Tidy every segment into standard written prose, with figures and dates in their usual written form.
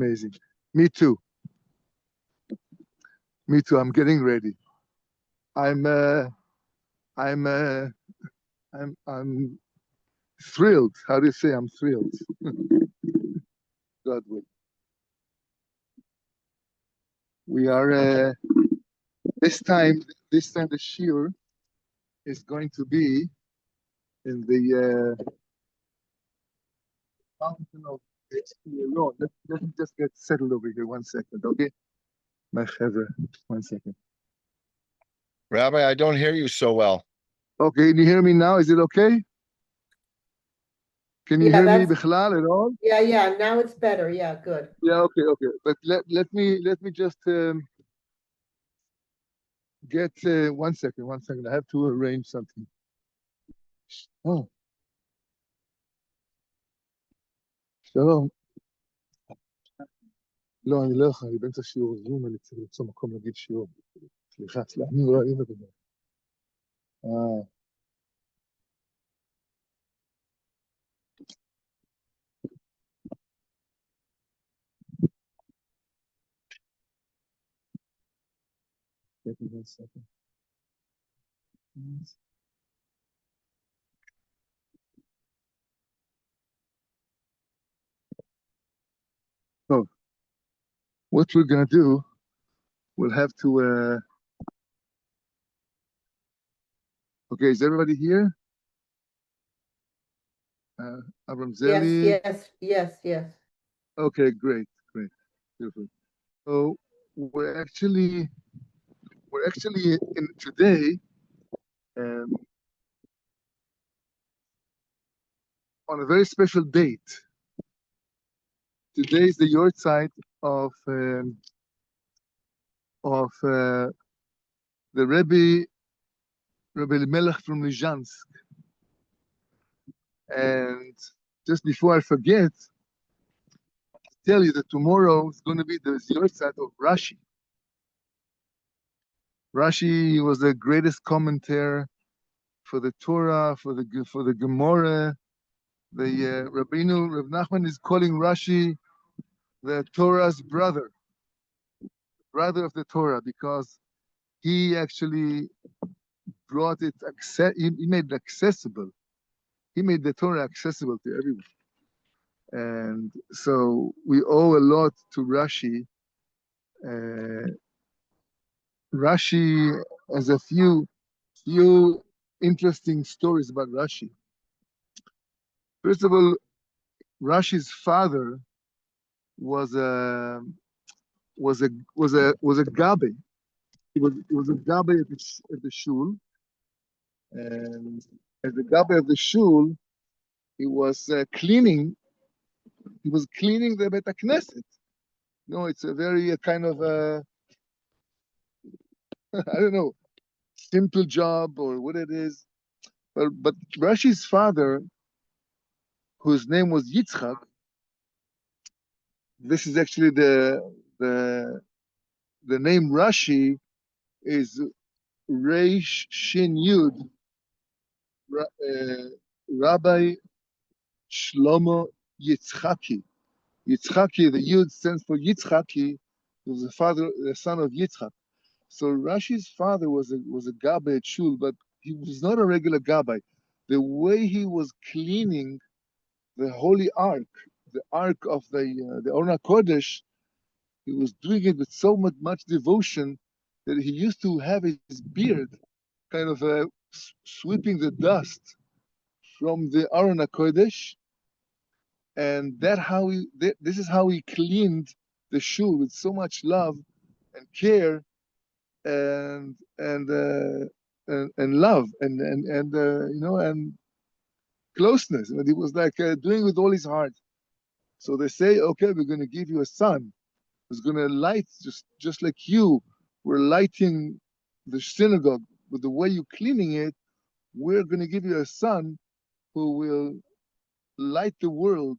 Amazing. Me too. Me too. I'm getting ready. I'm thrilled. How do you say I'm thrilled? God will. We are this time the shiur is going to be in the mountain of Ron. Let me just get settled over here 1 second, okay? My chevra, 1 second. Rabbi, I don't hear you so well. Okay, can you hear me now? Is it okay? Can you hear me bichlal at all? Yeah. Now it's better. Yeah, good. Yeah, okay. But let me just get 1 second. 1 second. I have to arrange something. Oh, שלום. לא, אני לא יכול, אני באמצע שיעור זום, אני צריך למצוא מקום להגיד שיעור. סליחה, אני לא אוהב את זה. Give me 1 second. So, what we're gonna do, we'll have to, okay, is everybody here? Abram Zeli? Yes. Okay, great, beautiful. So we're actually in today on a very special date. Today is the yortzeit of the Rabbi Melech from Lizhansk. And just before I forget, to tell you that tomorrow is going to be the yortzeit of Rashi. Rashi was the greatest commentator for the Torah, for the Gemara. The Rabbeinu, Rav Nachman is calling Rashi the Torah's brother of the Torah, because he actually brought it, he made it accessible. He made the Torah accessible to everyone. And so we owe a lot to Rashi. Rashi has a few interesting stories about Rashi. First of all, Rashi's father was a gabbai. He was a gabbai at the shul, and as the gabbai of the shul, he was cleaning. He was cleaning the Bet HaKnesset. No, it's a very kind of I don't know, simple job or what it is. But Rashi's father, whose name was Yitzchak, this is actually the name Rashi is Reish Shin Yud, Rabbi Shlomo Yitzchaki. Yitzchaki, the Yud stands for Yitzchaki. He was the son of Yitzchak. So Rashi's father was a gabbai at shul, but he was not a regular gabbai. The way he was cleaning the holy ark, the ark of the Orna Kodesh, he was doing it with so much devotion that he used to have his beard kind of sweeping the dust from the Orna Kodesh, and this is how he cleaned the shul with so much love and care and love and closeness. And he was like doing it with all his heart. So they say, okay, we're going to give you a son who's going to light just like you were lighting the synagogue with the way you're cleaning it. We're going to give you a son who will light the world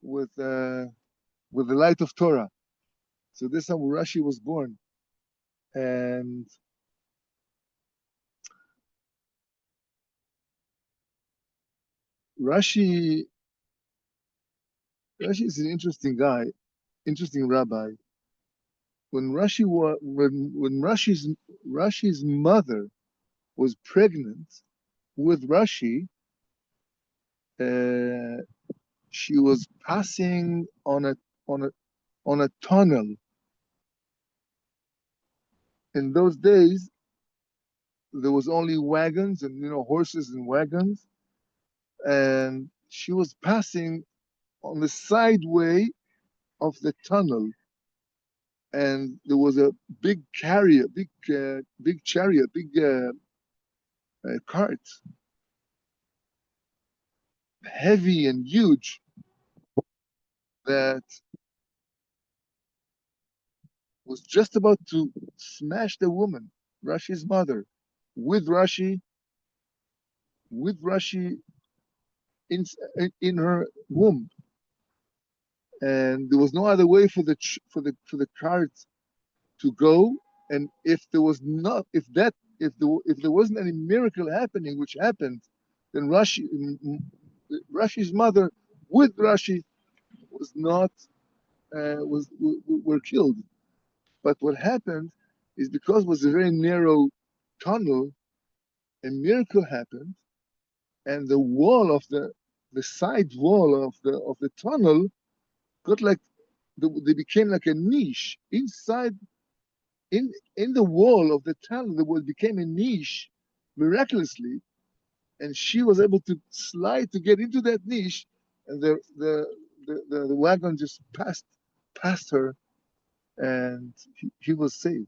with the light of Torah. So this is how Rashi was born. And Rashi is an interesting guy. interesting rabbi. When Rashi's mother was pregnant with Rashi, she was passing on a tunnel. In those days, there was only wagons and horses and wagons, and she was passing on the sideway of the tunnel, and there was a big chariot, big cart, heavy and huge, that was just about to smash the woman, Rashi's mother, with Rashi in her womb, and there was no other way for the cart to go. And if there wasn't any miracle happening, which happened, then Rashi's mother with Rashi was not were killed. But what happened is, because it was a very narrow tunnel, a miracle happened, and the wall of the side wall of the tunnel got like they became like a niche inside in the wall of the tunnel. There became a niche miraculously, and she was able to slide to get into that niche, and the wagon just passed her, and he was saved.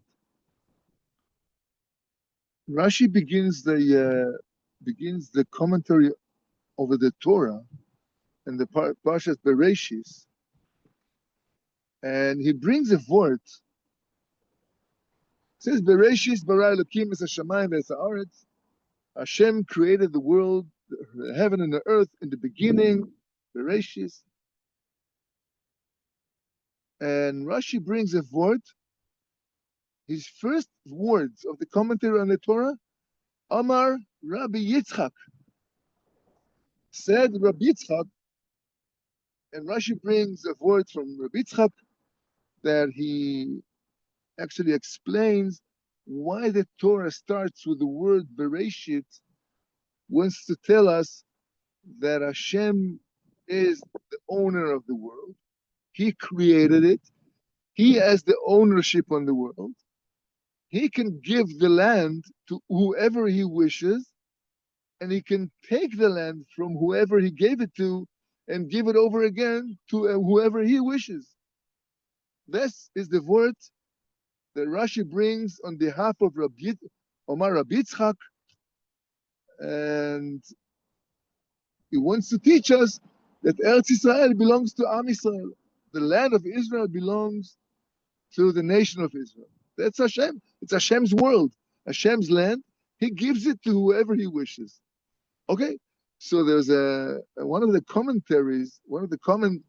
Rashi begins the commentary over the Torah and the Parshas Bereshis, and he brings a word. It says, Bereshis bara Elokim es hashamayim ve'es haaretz. Hashem created the world, the heaven and the earth in the beginning, Bereshis. And Rashi brings a word. His first words of the commentary on the Torah, Amar Rabbi Yitzchak, said Rabbi Yitzchak, and Rashi brings a word from Rabbi Yitzchak that he actually explains why the Torah starts with the word Bereshit, wants to tell us that Hashem is the owner of the world. He created it. He has the ownership on the world. He can give the land to whoever he wishes, and he can take the land from whoever he gave it to and give it over again to whoever he wishes. This is the word that Rashi brings on behalf of Omar Rabbi Yitzchak, and he wants to teach us that Eretz Israel belongs to Am Israel. The land of Israel belongs to the nation of Israel. That's Hashem. It's Hashem's world, Hashem's land. He gives it to whoever he wishes. Okay, so there's one of the commentaries, one of the commentaries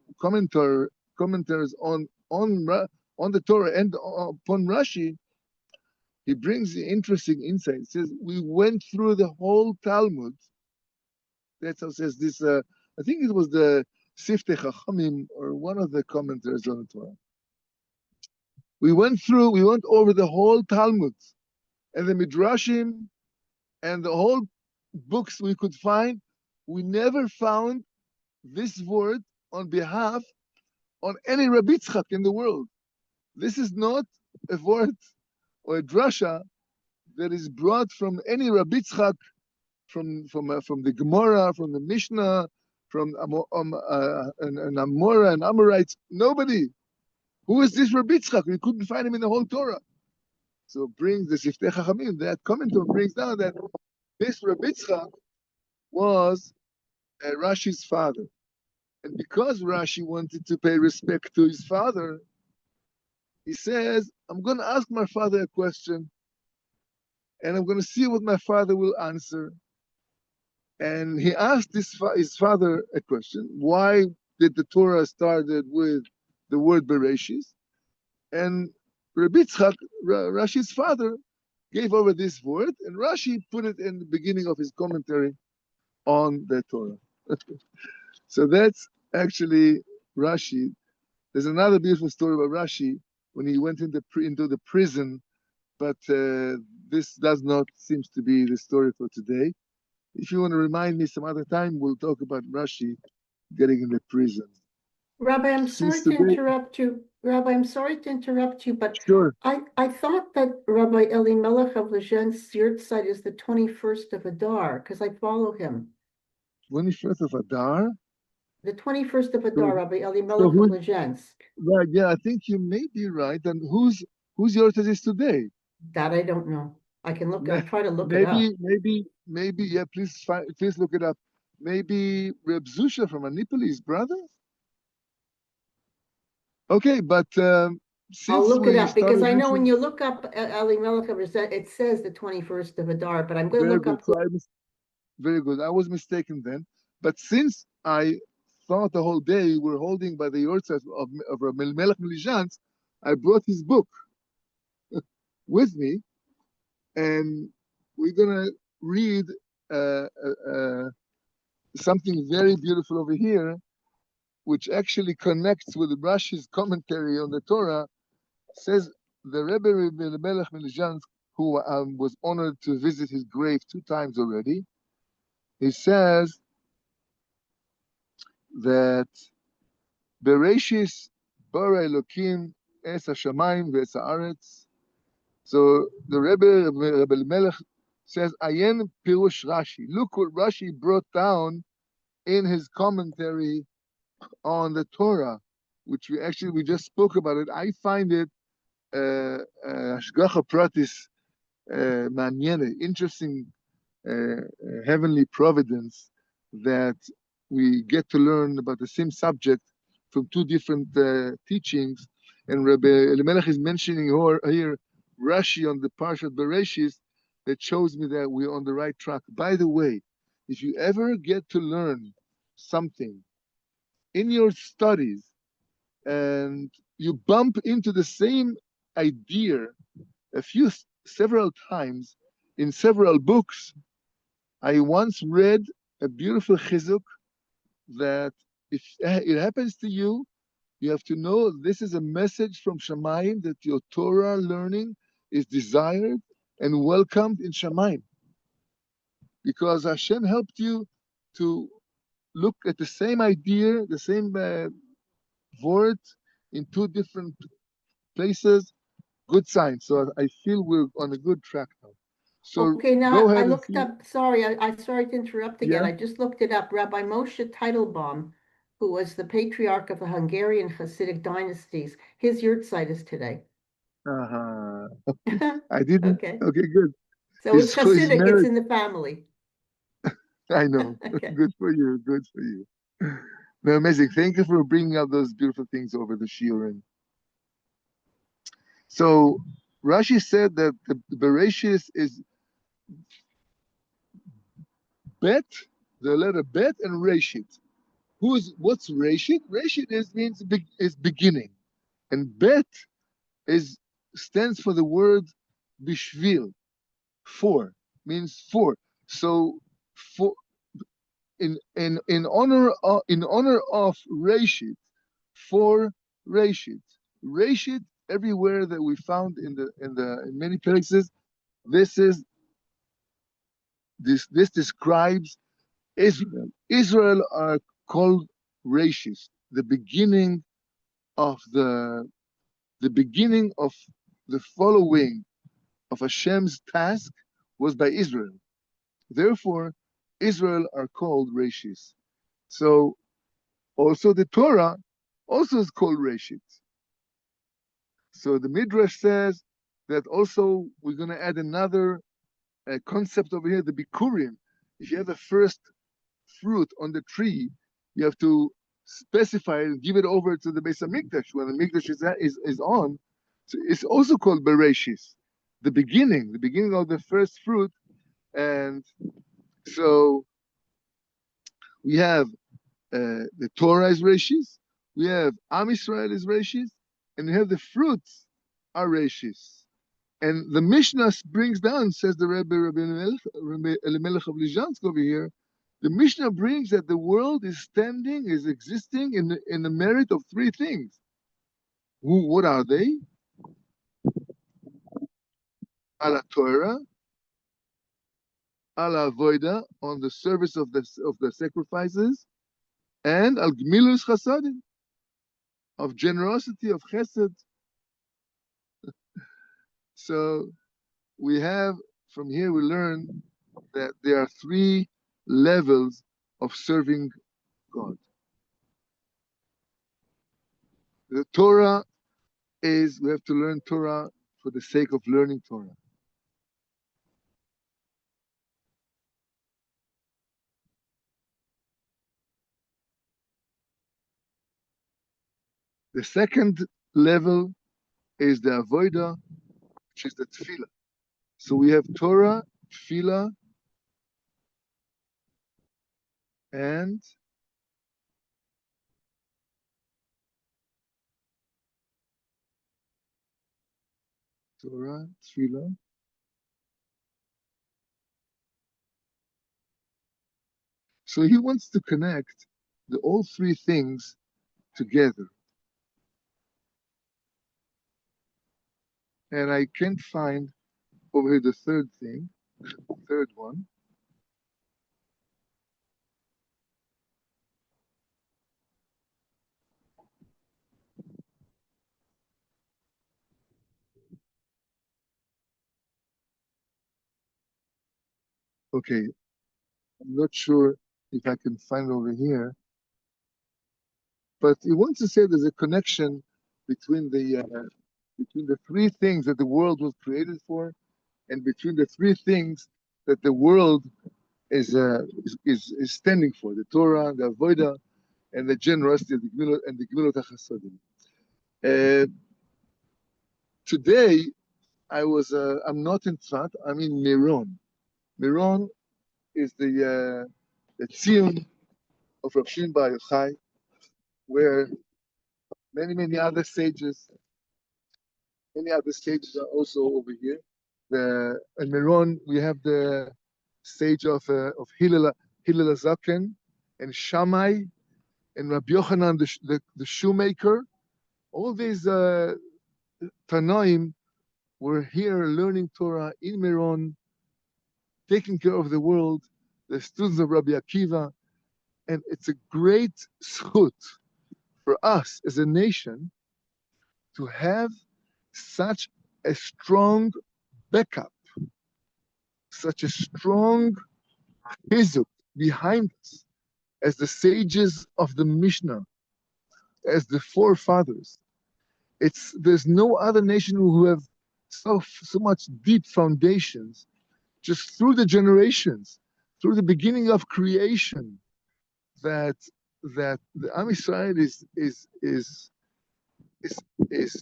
on the Torah and upon Rashi. He brings the interesting insight. He says, we went through the whole Talmud. That's how it says this. I think it was the Siftei Chachamim, or one of the commentaries on the Torah. We went over the whole Talmud and the Midrashim and the whole books we could find. We never found this word on behalf on any Rabbi Tzchak in the world. This is not a word or a drasha that is brought from any Rabbi Tzchak, from the Gemara, from the Mishnah, from an Amora and Amorites. Nobody. Who is this Rabbi Tzchak? We couldn't find him in the whole Torah. So brings the Siftei Chachamim, that commentator brings down that this Rabbi Tzchak was Rashi's father. And because Rashi wanted to pay respect to his father, he says, I'm going to ask my father a question, and I'm going to see what my father will answer. And he asked his father a question. Why did the Torah started with the word Bereshis? And Rabbi Tzchak, Rashi's father, gave over this word, and Rashi put it in the beginning of his commentary on the Torah. So that's actually Rashi. There's another beautiful story about Rashi when he went into the prison, but this does not seems to be the story for today. If you want to remind me some other time, we'll talk about Rashi getting in the prison. Rabbi, I'm sorry Since to today, interrupt you. Rabbi, I'm sorry to interrupt you, but sure. I thought that Rabbi Elimelech of Lezhen's yahrzeit is the 21st of Adar, because I follow him. 21st of Adar. The 21st of Adar, Rabbi So Elimelech of Lezhen's. right? Yeah, I think you may be right. And whose yahrzeit is today? That I don't know. I can look. I'll try to look it up. Maybe. Yeah, please look it up. Maybe Reb Zusha from Anipolis, brother. Okay, but I'll since look it we up because started I know when mentioning you look up Elimelech of Lezhen, it says the 21st of Adar, but I'm going to very look good, up who. very good. I was mistaken then. But since I thought the whole day we're holding by the yahrzeit of Reb Melech Milizhans, I brought his book with me, and we're gonna read uh, uh, uh, something very beautiful over here, which actually connects with Rashi's commentary on the Torah. Says the Rebbe Melech Milizhans, who was honored to visit his grave 2 times already. He says that Bereshis bara Elokim es hashamayim ve'es haaretz. So the Rebbe Melech says, Ayen pirush Rashi. Look what Rashi brought down in his commentary on the Torah, which we just spoke about it. I find it hashgacha pratis manyene, interesting heavenly providence that we get to learn about the same subject from 2 different teachings. And Rabbi Elimelech is mentioning here Rashi on the Parshat Bereshis that shows me that we're on the right track. By the way, if you ever get to learn something in your studies and you bump into the same idea several times in several books, I once read a beautiful chizuk that if it happens to you, you have to know this is a message from Shamayim that your Torah learning is desired and welcomed in Shamayim. Because Hashem helped you to look at the same idea, the same word in 2 different places. Good sign. So I feel we're on a good track now. So Okay, now go I ahead and looked see. up, sorry, I'm sorry to interrupt again. Yeah. I just looked it up. Rabbi Moshe Teitelbaum, who was the patriarch of the Hungarian Hasidic dynasties, his yahrzeit is today. Uh-huh. I didn't. Okay. Okay, good. So it's His Hasidic, it's marriage. in the family. I know. Okay. Good for you. Good for you. No, amazing. Thank you for bringing up those beautiful things over the shiurim. So Rashi said that the Bereshis is Bet, the letter Bet, and Reshit. What's Reshit? Reshit means is beginning, and Bet stands for the word Bishvil, for, means for. So for in honor of Reshit, for Reshit. Reshit, everywhere that we found in many places, this describes Israel. Israel are called Reshis, the beginning of the following of Hashem's task was by Israel. Therefore, Israel are called Reshis. So also the Torah also is called Reshit. So the Midrash says that also we're going to add another concept over here, the Bikurim. If you have a first fruit on the tree, you have to specify and give it over to the Beis HaMikdash when the Mikdash is on. So it's also called Bereshis, the beginning of the first fruit. And so we have the Torah is Reshis, we have Am Yisrael is Reshis, and we have the fruits are Reshis. And the Mishnah brings down, says the Rabbi Elimelech of Lizhansk over here, the Mishnah brings that the world is existing in the merit of 3 things. What are they? Ala Torah, ala avoida, on the service of the sacrifices, and al gmilus chasadim, of generosity, of chesed. So we have, from here we learn that there are three levels of serving God. The Torah is, we have to learn Torah for the sake of learning Torah. The second level is the avoida, which is the tefillah. So we have Torah, tefillah, and Torah, tefillah. So he wants to connect all three things together. And I can't find over here the third thing, third one. Okay, I'm not sure if I can find over here, but he wants to say there's a connection between the three things that the world was created for, and between the three things that the world is standing for: the Torah, the Avodah, and the generosity of the Gmilot HaChasadim. Today, I'm not in Tzfat, I'm in Meron. Meron is the Tzion of Rav Shimon Bar Yochai, where many other sages are also over here. In Meron, we have the sage of Hillel Zaken and Shammai and Rabbi Yochanan, the shoemaker. All these Tanoim were here learning Torah in Meron, taking care of the world, the students of Rabbi Akiva, and it's a great zchut for us as a nation to have such a strong backup, such a strong chizuk behind us, as the sages of the Mishnah, as the forefathers. There's no other nation who have so much deep foundations, just through the generations, through the beginning of creation, that the Am Yisrael is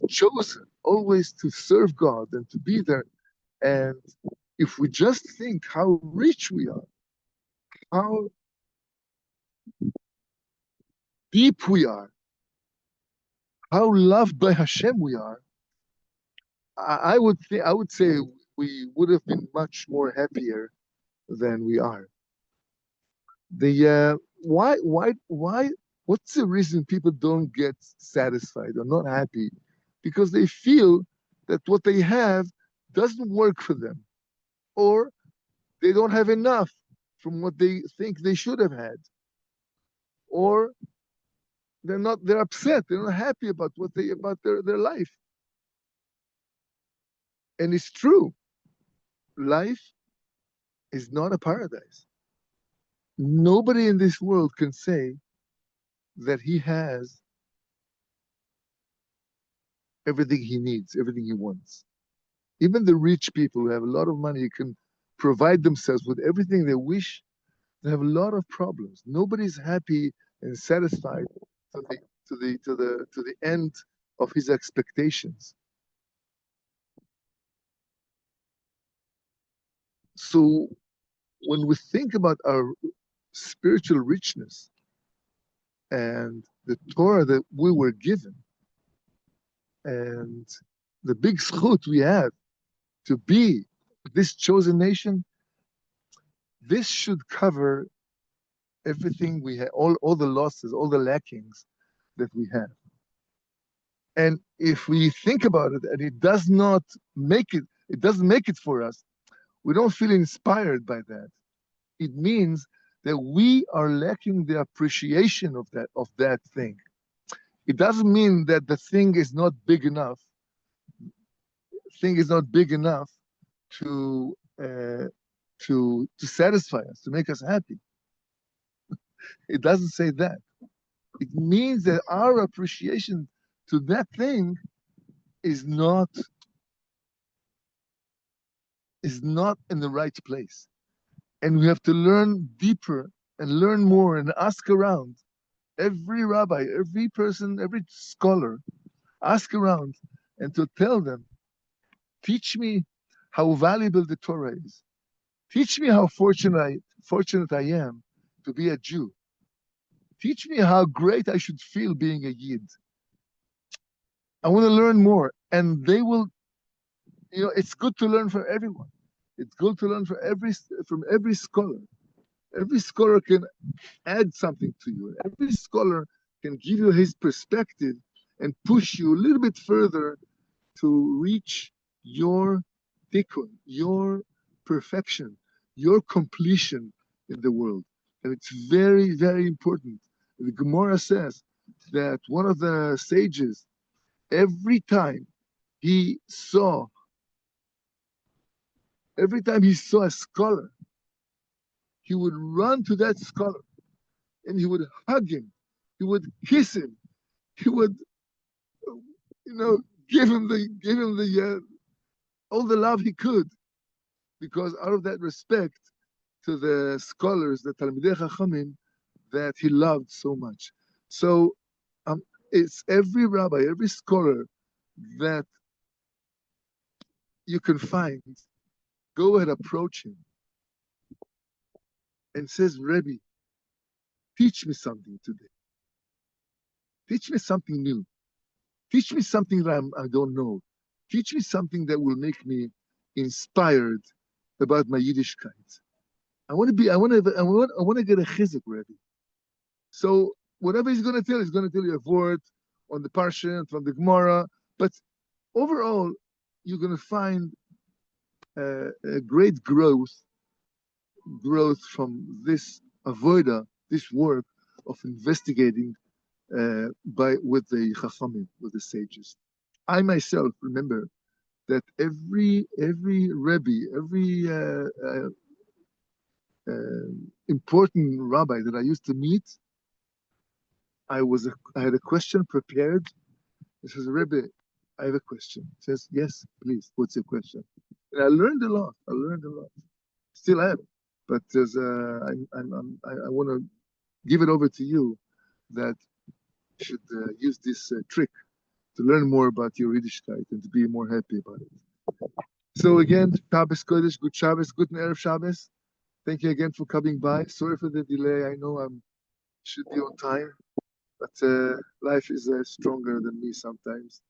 chosen always to serve God and to be there. And if we just think how rich we are, how deep we are, how loved by Hashem we are, I would say we would have been much more happier than we are. Why what's the reason people don't get satisfied or not happy? Because they feel that what they have doesn't work for them, or they don't have enough from what they think they should have had, or they're upset, they're not happy about their life. And it's true, life is not a paradise. Nobody in this world can say that he has everything he needs, everything he wants. Even the rich people who have a lot of money can provide themselves with everything they wish. They have a lot of problems. Nobody's happy and satisfied to the end of his expectations. So when we think about our spiritual richness and the Torah that we were given, and the big zchut we have to be this chosen nation, this should cover everything we have, all the losses, all the lackings that we have. And if we think about it and it doesn't make it for us, we don't feel inspired by that. It means that we are lacking the appreciation of that thing. It doesn't mean that the thing is not big enough. Thing is not big enough to satisfy us, to make us happy. It doesn't say that. It means that our appreciation to that thing is not in the right place. And we have to learn deeper and learn more and ask around. Every rabbi, every person, every scholar, ask around and to tell them, teach me how valuable the Torah is. Teach me how fortunate I am to be a Jew. Teach me how great I should feel being a Yid. I want to learn more. And they will, it's good to learn from everyone. It's good to learn from every scholar. Every scholar can add something to you. Every scholar can give you his perspective and push you a little bit further to reach your tikkun, your perfection, your completion in the world. And it's very, very important. The Gemara says that one of the sages, every time he saw a scholar, he would run to that scholar and he would hug him, he would kiss him, he would, give him the all the love he could, because out of that respect to the scholars, the Talmidei Chachamim, that he loved so much. So it's every rabbi, every scholar that you can find, go ahead, approach him and says, Rabbi, teach me something today. Teach me something new. Teach me something that I don't know. Teach me something that will make me inspired about my Yiddishkeit. I want to get a chizuk, Rabbi. So whatever he's going to tell you a word on the parsha from the Gemara. But overall, you're going to find a great growth from this avoda, this work of investigating with the Chachamim, with the sages. I myself remember that every Rebbe, every important rabbi that I used to meet, I had a question prepared. He says, Rebbe, I have a question. He says, yes, please, what's your question? And I learned a lot. Still have. But I want to give it over to you that you should use this trick to learn more about your Yiddishkeit and to be more happy about it. So again, Shabbos Kodesh, good Shabbos, good Erev Shabbos. Thank you again for coming by. Sorry for the delay. I know I should be on time, but life is stronger than me sometimes.